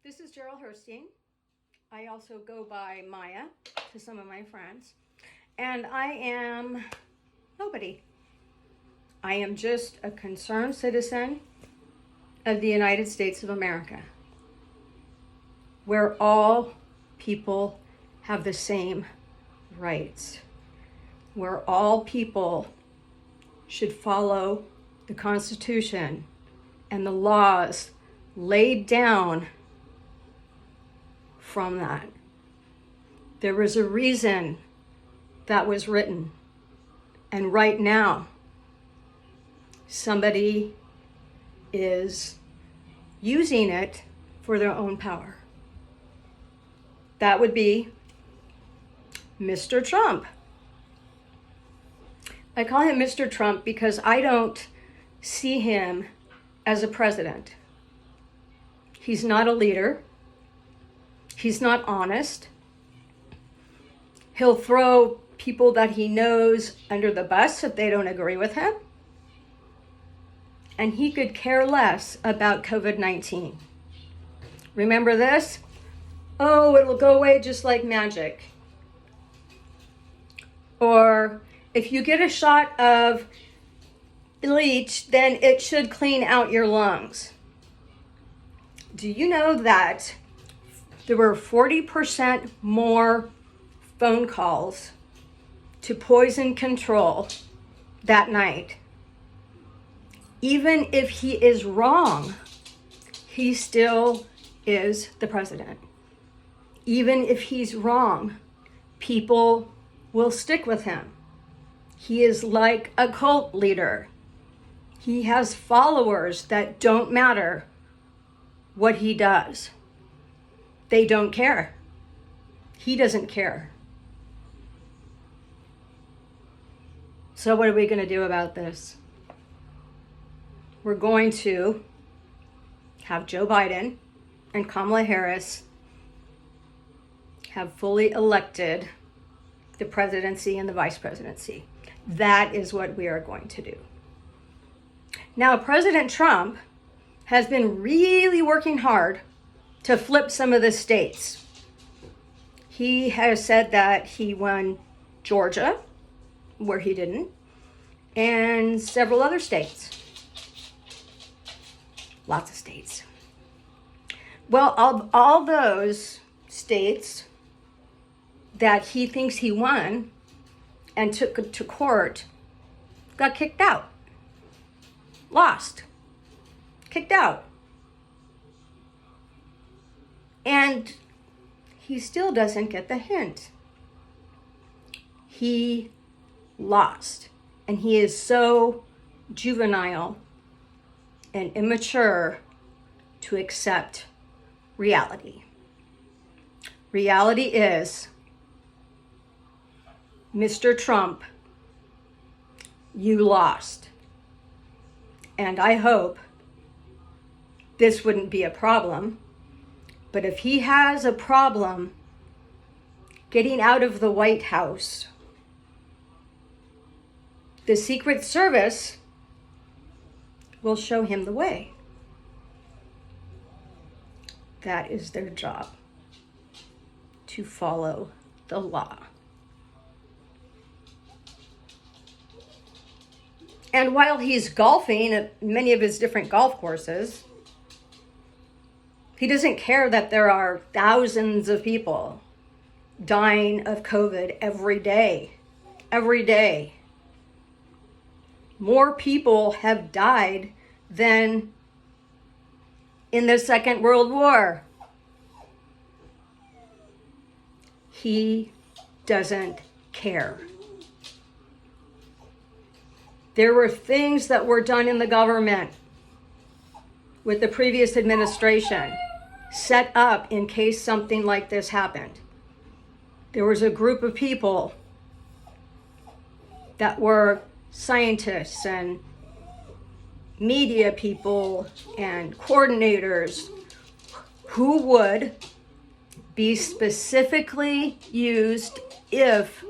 This is Gerald Herstein. I also go by Maya to some of my friends. And I am nobody. I am just a concerned citizen of the United States of America, where all people have the same rights, where all people should follow the Constitution and the laws laid down from that. There was a reason that was written. And right now, somebody is using it for their own power. That would be Mr. Trump. I call him Mr. Trump because I don't see him as a president. He's not a leader. He's not honest. He'll throw people that he knows under the bus if they don't agree with him. And he could care less about COVID-19. Remember this? Oh, it'll go away just like magic. Or if you get a shot of bleach, then it should clean out your lungs. Do you know that there were 40% more phone calls to poison control that night? Even if he is wrong, he still is the president. Even if he's wrong, people will stick with him. He is like a cult leader. He has followers that don't matter what he does. They don't care. He doesn't care. So what are we going to do about this? We're going to have Joe Biden and Kamala Harris have fully elected the presidency and the vice presidency. That is what we are going to do. Now, President Trump has been really working hard to flip some of the states. He has said that he won Georgia, where he didn't, and several other states. Lots of states. Well, of all those states that he thinks he won and took to court, got kicked out. Lost. Kicked out. And he still doesn't get the hint. He lost. And he is so juvenile and immature to accept reality. Reality is, Mr. Trump, you lost. And I hope this wouldn't be a problem. But if he has a problem getting out of the White House, the Secret Service will show him the way. That is their job, to follow the law. And while he's golfing at many of his different golf courses, he doesn't care that there are thousands of people dying of COVID every day. Every day. More people have died than in the Second World War. He doesn't care. There were things that were done in the government with the previous administration set up in case something like this happened. There was a group of people that were scientists and media people and coordinators who would be specifically used if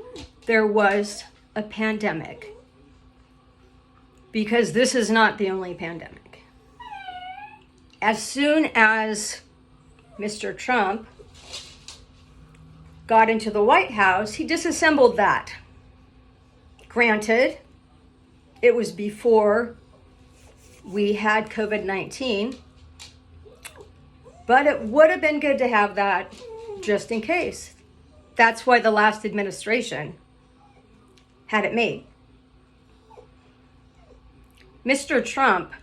there was a pandemic. Because this is not the only pandemic. As soon as Mr. Trump got into the White House, he disassembled that. Granted, it was before we had COVID-19, but it would have been good to have that just in case. That's why the last administration had it made. Mr. Trump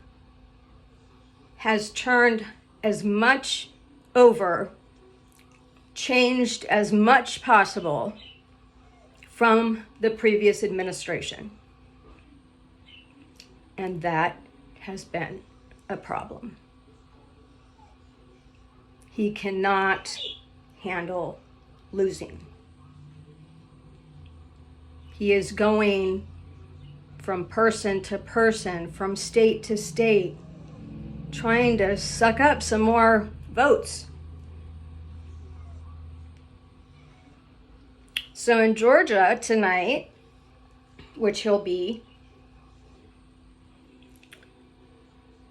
has turned as much over, changed as much possible from the previous administration. And that has been a problem. He cannot handle losing. He is going from person to person, from state to state, trying to suck up some more votes. So in Georgia tonight, which he'll be,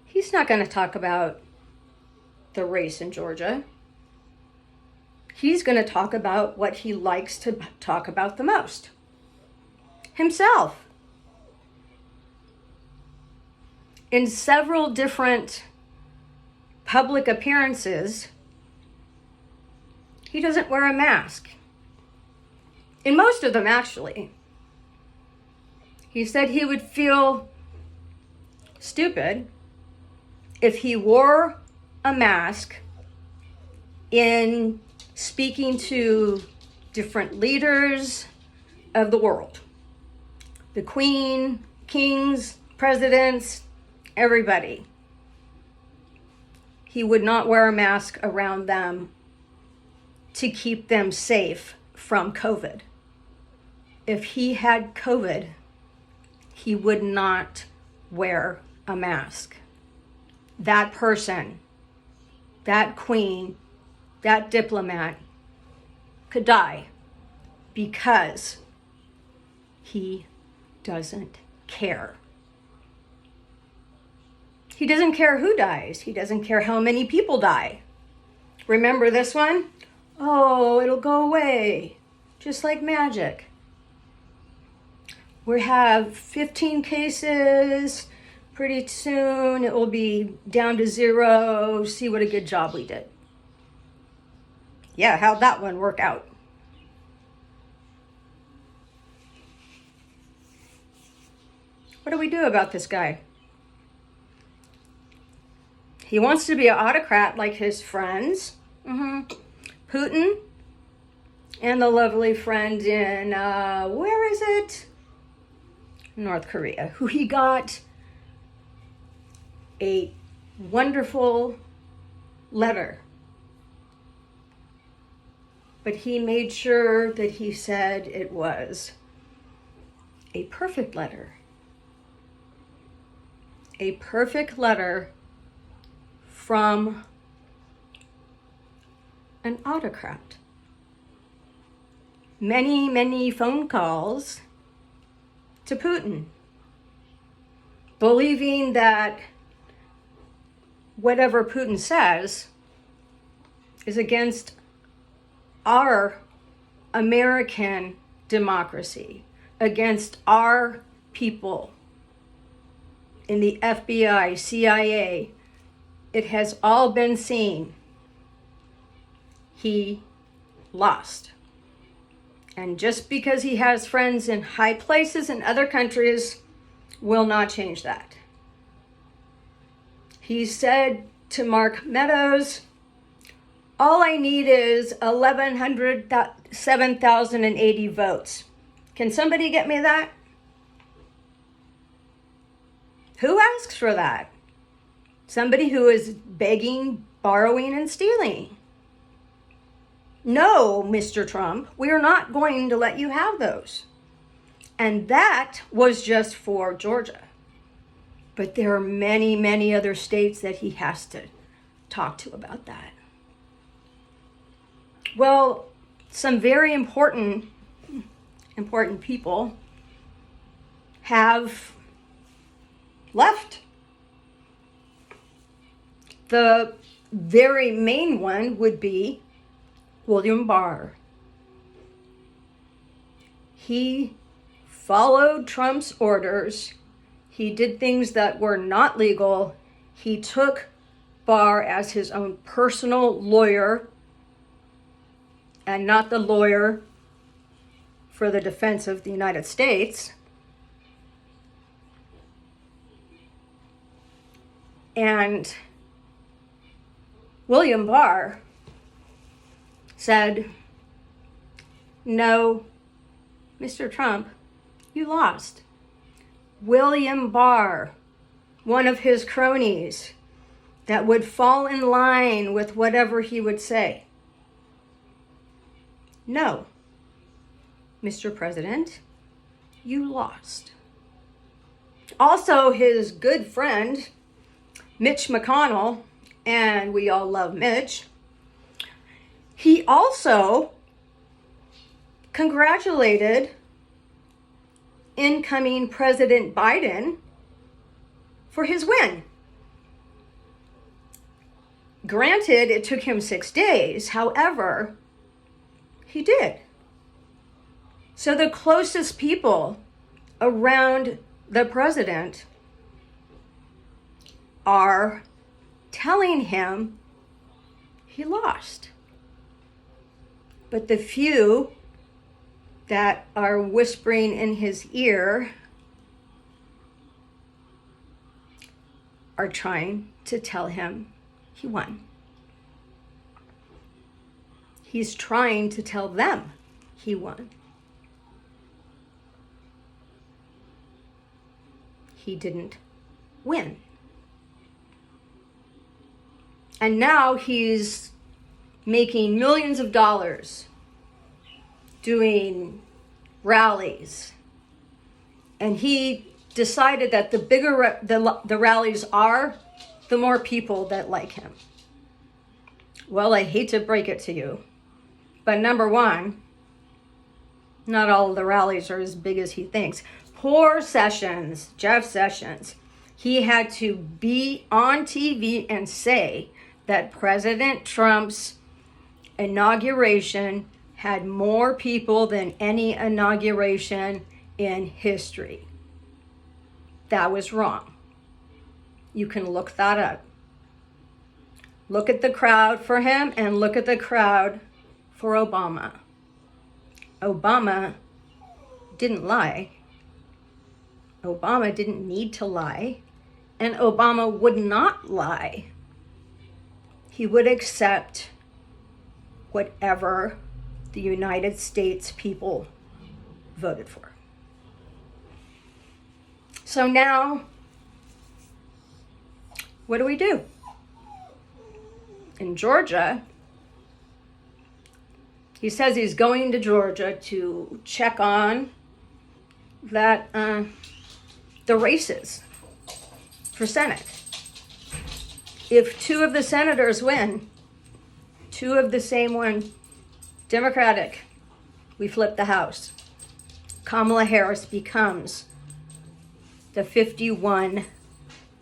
he's not going to talk about the race in Georgia. He's going to talk about what he likes to talk about the most: himself. In several different public appearances, he doesn't wear a mask. In most of them, actually. He said he would feel stupid if he wore a mask in speaking to different leaders of the world. The Queen, kings, presidents, everybody. He would not wear a mask around them to keep them safe from COVID. If he had COVID, he would not wear a mask. That person, that queen, that diplomat could die because he doesn't care. He doesn't care who dies. He doesn't care how many people die. Remember this one? Oh, it'll go away, just like magic. We have 15 cases. Pretty soon it will be down to 0. See what a good job we did. Yeah, how'd that one work out? What do we do about this guy? He wants to be an autocrat like his friends. Putin and the lovely friend in, where is it? North Korea, who he got a wonderful letter. But he made sure that he said it was a perfect letter. A perfect letter from an autocrat. Many, many phone calls to Putin, believing that whatever Putin says is against our American democracy, against our people in the FBI, CIA. It has all been seen. He lost. And just because he has friends in high places in other countries will not change that. He said to Mark Meadows, all I need is 7,080 votes. Can somebody get me that? Who asks for that? Somebody who is begging, borrowing, and stealing. No, Mr. Trump, we are not going to let you have those. And that was just for Georgia. But there are many, many other states that he has to talk to about that. Well, some very important people have left. The very main one would be William Barr. He followed Trump's orders. He did things that were not legal. He took Barr as his own personal lawyer and not the lawyer for the defense of the United States. And William Barr said, "No, Mr. Trump, you lost." William Barr, one of his cronies that would fall in line with whatever he would say. "No, Mr. President, you lost." Also, his good friend, Mitch McConnell, and we all love Mitch, he also congratulated incoming President Biden for his win. Granted, it took him 6 days. However, he did. So the closest people around the president are telling him he lost. But the few that are whispering in his ear are trying to tell him he won. He's trying to tell them he won. He didn't win. And now he's making millions of dollars doing rallies. And he decided that the bigger the rallies are, the more people that like him. Well, I hate to break it to you, but number one, not all of the rallies are as big as he thinks. Poor Sessions, Jeff Sessions, he had to be on TV and say that President Trump's inauguration had more people than any inauguration in history. That was wrong. You can look that up. Look at the crowd for him and look at the crowd for Obama. Obama didn't lie. Obama didn't need to lie. And Obama would not lie. He would accept whatever the United States people voted for. So now, what do we do? In Georgia, he says he's going to Georgia to check on that the races for Senate. If two of the senators win, two of the same one, Democratic, we flip the House. Kamala Harris becomes the 51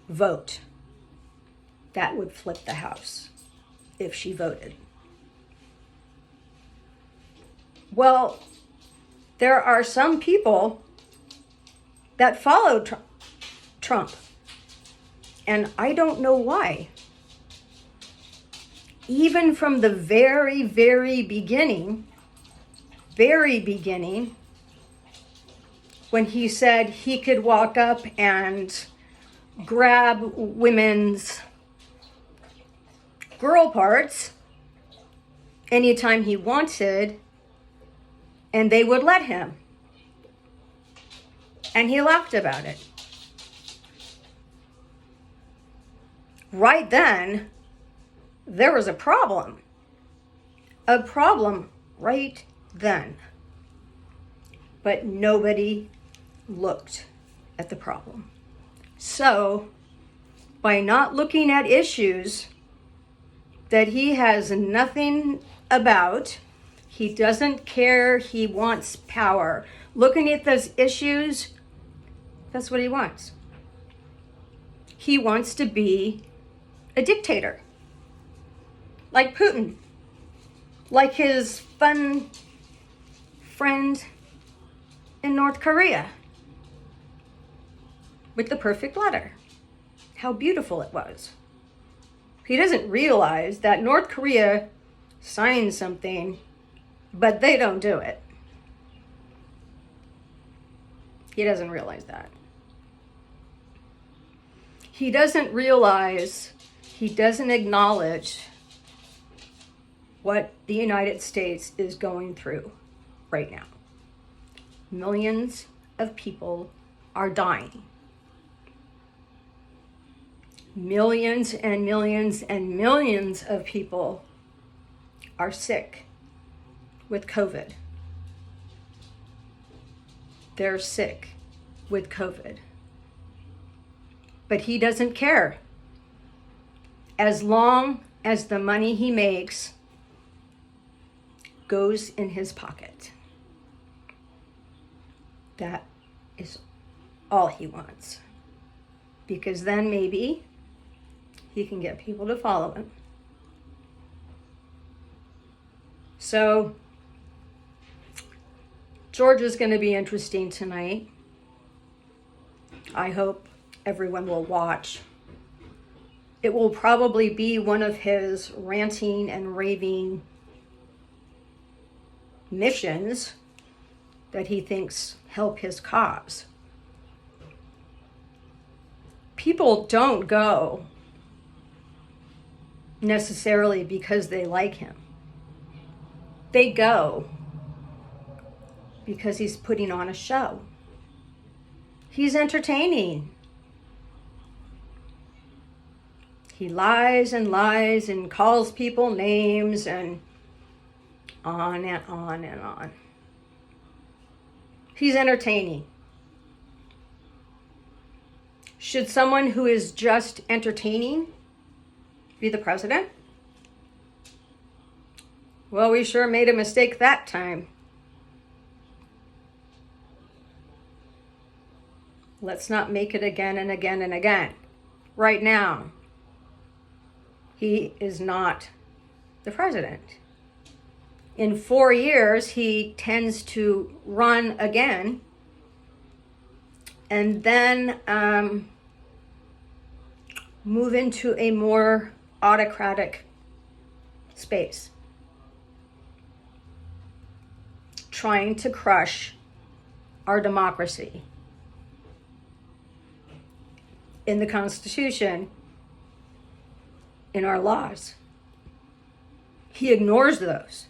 vote that would flip the House if she voted. Well, there are some people that follow Trump, and I don't know why. Even from the very, very beginning, when he said he could walk up and grab women's girl parts anytime he wanted, and they would let him. And he laughed about it. Right then, there was a problem. A problem right then. But nobody looked at the problem. So, by not looking at issues that he has nothing about, he doesn't care, he wants power. Looking at those issues, that's what he wants. He wants to be a dictator. like Putin, like his fun friend in North Korea with the perfect letter. How beautiful it was. He doesn't realize that North Korea signed something, but they don't do it. He doesn't realize that. He doesn't realize, he doesn't acknowledge what the United States is going through right now. Millions of people are dying. Millions and millions and millions of people are sick with COVID. They're sick with COVID. But he doesn't care. As long as the money he makes goes in his pocket. That is all he wants. Because then maybe he can get people to follow him. So, Georgia's going to be interesting tonight. I hope everyone will watch. It will probably be one of his ranting and raving missions that he thinks help his cause. People don't go necessarily because they like him. They go because he's putting on a show. He's entertaining. He lies and lies and calls people names and on and on and on. He's entertaining. Should someone who is just entertaining be the president? Well, we sure made a mistake that time. Let's not make it again and again and again. Right now, he is not the president. In 4 years, he tends to run again and then move into a more autocratic space, trying to crush our democracy. In the Constitution, in our laws. He ignores those.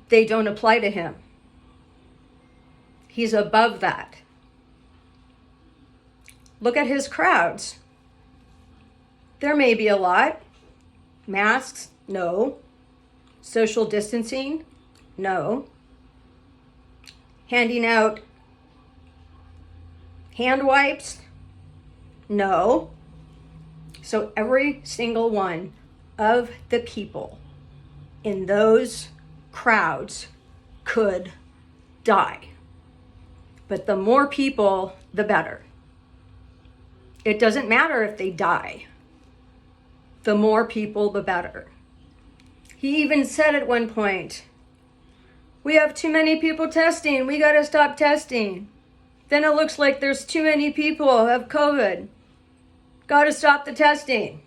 They don't apply to him. He's above that. Look at his crowds. There may be a lot. Masks? No. Social distancing? No. Handing out hand wipes? No. So every single one of the people in those crowds could die. But the more people, the better. It doesn't matter if they die. The more people, the better. He even said at one point, we have too many people testing. We got to stop testing. Then it looks like there's too many people who have COVID. Got to stop the testing.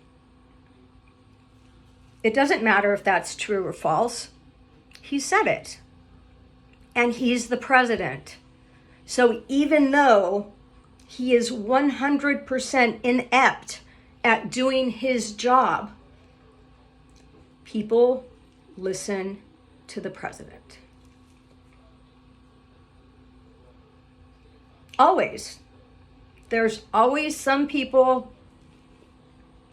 It doesn't matter if that's true or false. He said it. And he's the president. So even though he is 100% inept at doing his job, people listen to the president. Always. There's always some people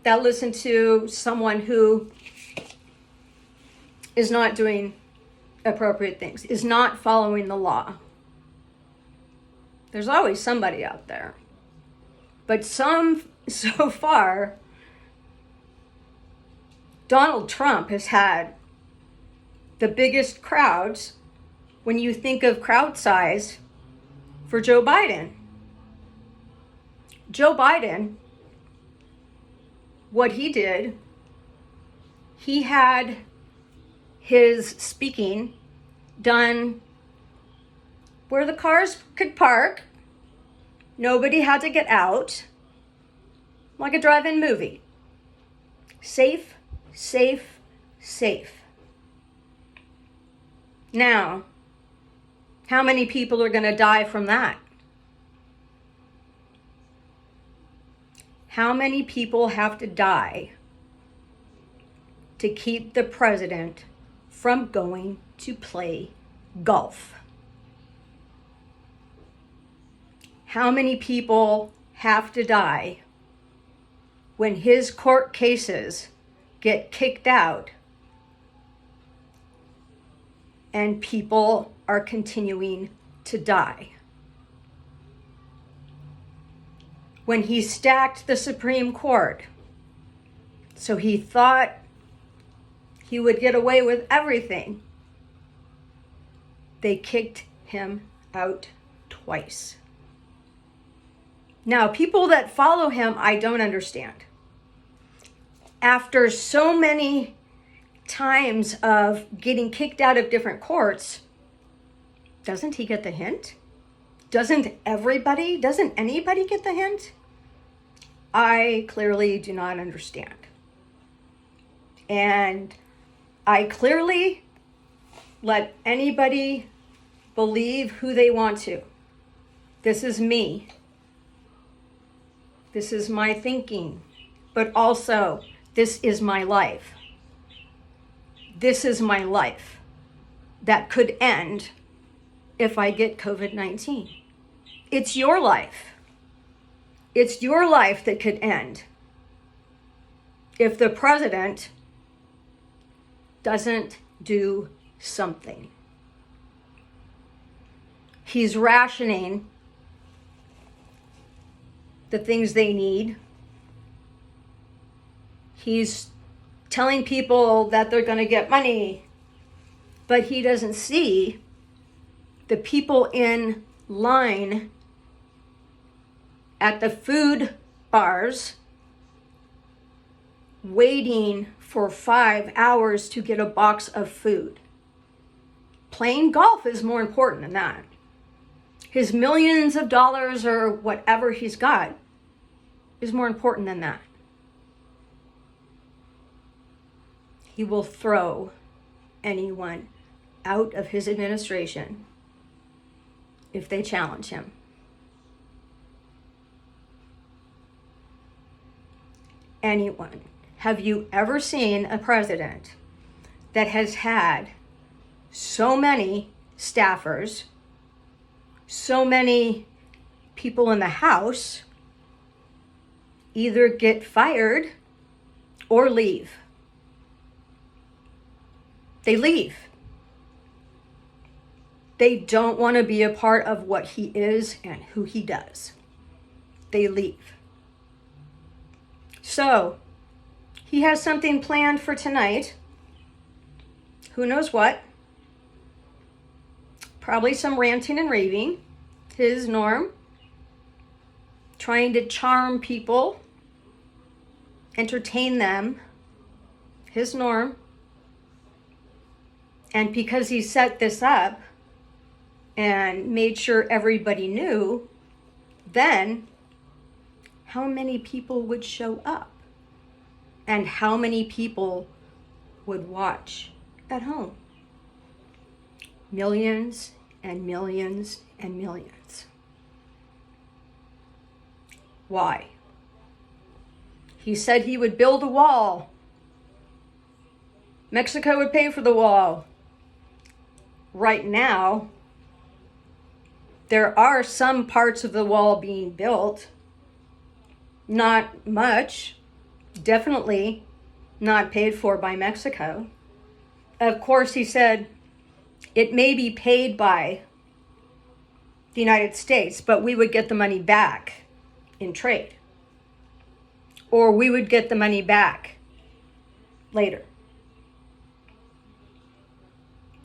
that listen to someone who is not doing appropriate things, is not following the law. There's always somebody out there. But so far, Donald Trump has had the biggest crowds when you think of crowd size for Joe Biden. Joe Biden, what he did, he had his speaking done where the cars could park. Nobody had to get out. Like a drive-in movie. Safe, safe, safe. Now, how many people are going to die from that? How many people have to die to keep the president from going to play golf? How many people have to die when his court cases get kicked out and people are continuing to die? When he stacked the Supreme Court, so he thought he would get away with everything, they kicked him out twice. Now, people that follow him, I don't understand. After so many times of getting kicked out of different courts, doesn't he get the hint? Doesn't anybody get the hint? I clearly do not understand. And I clearly let anybody believe who they want to. This is me. This is my thinking. But also, this is my life. This is my life that could end if I get COVID-19. It's your life. It's your life that could end if the president doesn't do something. He's rationing the things they need. He's telling people that they're going to get money, but he doesn't see the people in line at the food bars waiting for 5 hours to get a box of food. Playing golf is more important than that. His millions of dollars or whatever he's got is more important than that. He will throw anyone out of his administration if they challenge him. Anyone. Have you ever seen a president that has had so many staffers, so many people in the House either get fired or leave? They leave. They don't want to be a part of what he is and who he does. They leave. So, he has something planned for tonight. Who knows what? Probably some ranting and raving. His norm. Trying to charm people. Entertain them. His norm. And because he set this up and made sure everybody knew, then how many people would show up? And how many people would watch at home? Millions and millions and millions. Why? He said he would build a wall. Mexico would pay for the wall. Right now, there are some parts of the wall being built. Not much. Definitely not paid for by Mexico. Of course, he said it may be paid by the United States, but we would get the money back in trade. Or we would get the money back later.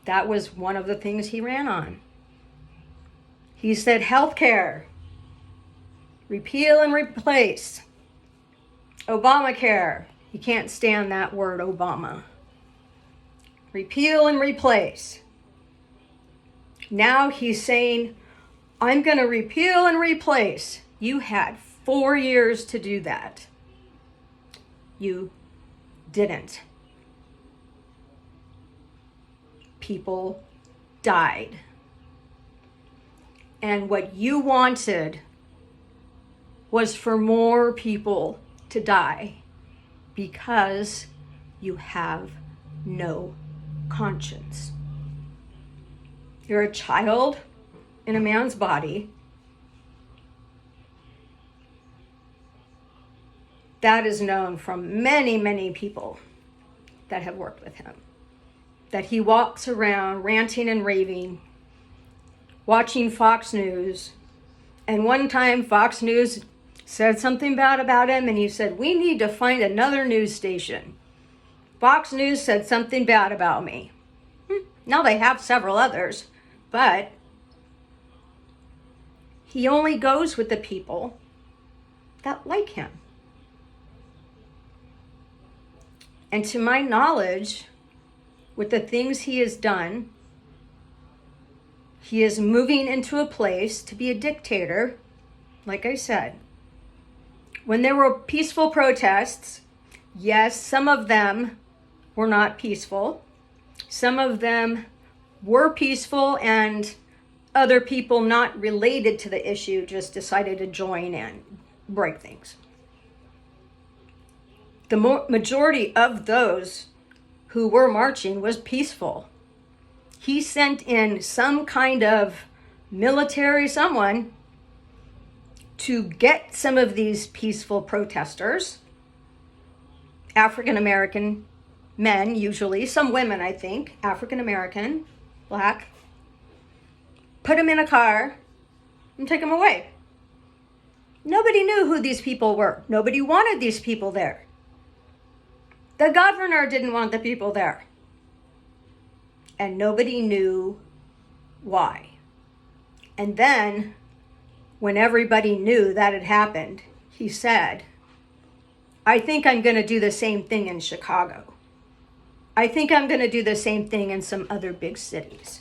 That was one of the things he ran on. He said healthcare, repeal and replace, Obamacare. He can't stand that word Obama. Repeal and replace. Now he's saying, I'm going to repeal and replace. You had 4 years to do that. You didn't. People died. And what you wanted was for more people to die because you have no conscience. You're a child in a man's body. That is known from many, many people that have worked with him. That he walks around ranting and raving, watching Fox News. And one time Fox News said something bad about him, and he said, we need to find another news station. Fox News said something bad about me. Now they have several others, but he only goes with the people that like him. And to my knowledge, with the things he has done, he is moving into a place to be a dictator, like I said. When there were peaceful protests, yes, some of them were not peaceful. Some of them were peaceful, and other people not related to the issue just decided to join and break things. The majority of those who were marching was peaceful. He sent in some kind of military someone to get some of these peaceful protesters, African American men usually, some women I think, African American, black, put them in a car and take them away. Nobody knew who these people were. Nobody wanted these people there. The governor didn't want the people there. And nobody knew why. And then, when everybody knew that had happened, he said, I think I'm going to do the same thing in Chicago. I think I'm going to do the same thing in some other big cities.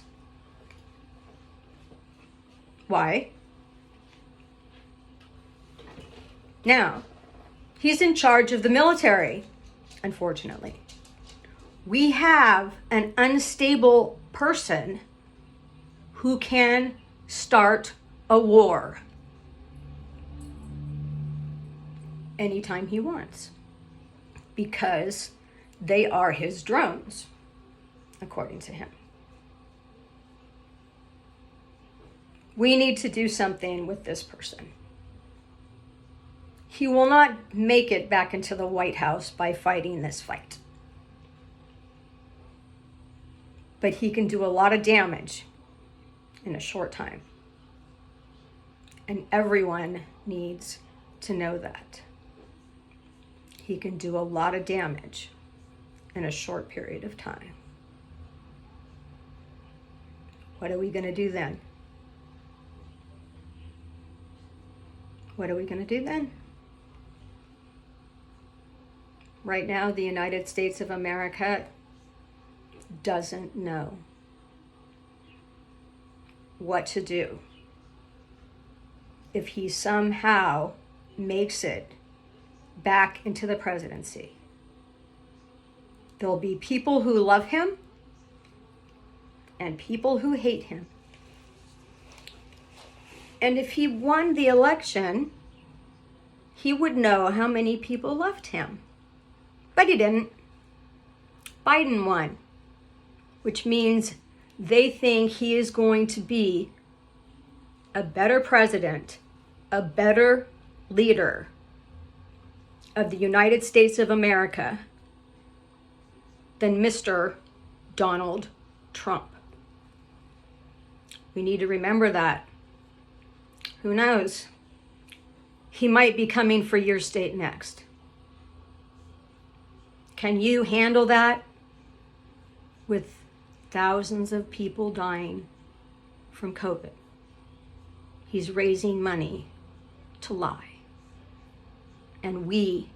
Why? Now, he's in charge of the military, unfortunately. We have an unstable person who can start a war anytime he wants, because they are his drones, according to him. We need to do something with this person. He will not make it back into the White House by fighting this fight. But he can do a lot of damage in a short time. And everyone needs to know that. He can do a lot of damage in a short period of time. What are we going to do then? What are we going to do then? Right now, the United States of America doesn't know what to do if he somehow makes it back into the presidency. There'll be people who love him and people who hate him. And if he won the election, he would know how many people loved him. But he didn't. Biden won, which means they think he is going to be a better president, a better leader of the United States of America than Mr. Donald Trump. We need to remember that. Who knows? He might be coming for your state next. Can you handle that with thousands of people dying from COVID? He's raising money to lie. And we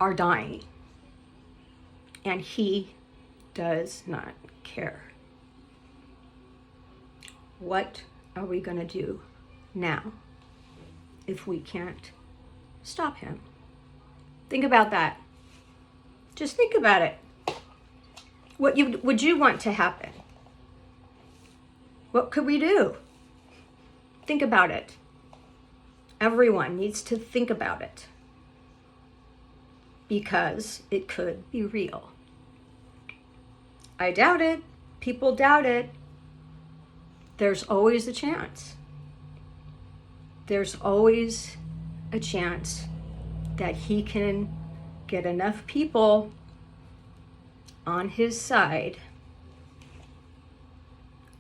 are dying. And he does not care. What are we going to do now if we can't stop him? Think about that. Just think about it. What would you want to happen? What could we do? Think about it. Everyone needs to think about it, because it could be real. I doubt it. People doubt it. There's always a chance. There's always a chance that he can get enough people on his side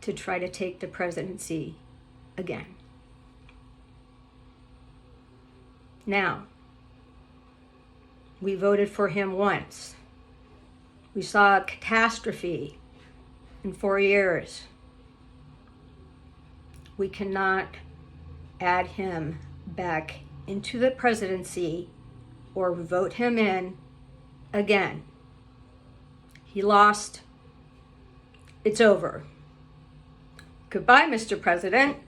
to try to take the presidency again. Now, we voted for him once. We saw a catastrophe in 4 years. We cannot add him back into the presidency or vote him in again. He lost. It's over. Goodbye, Mr. President.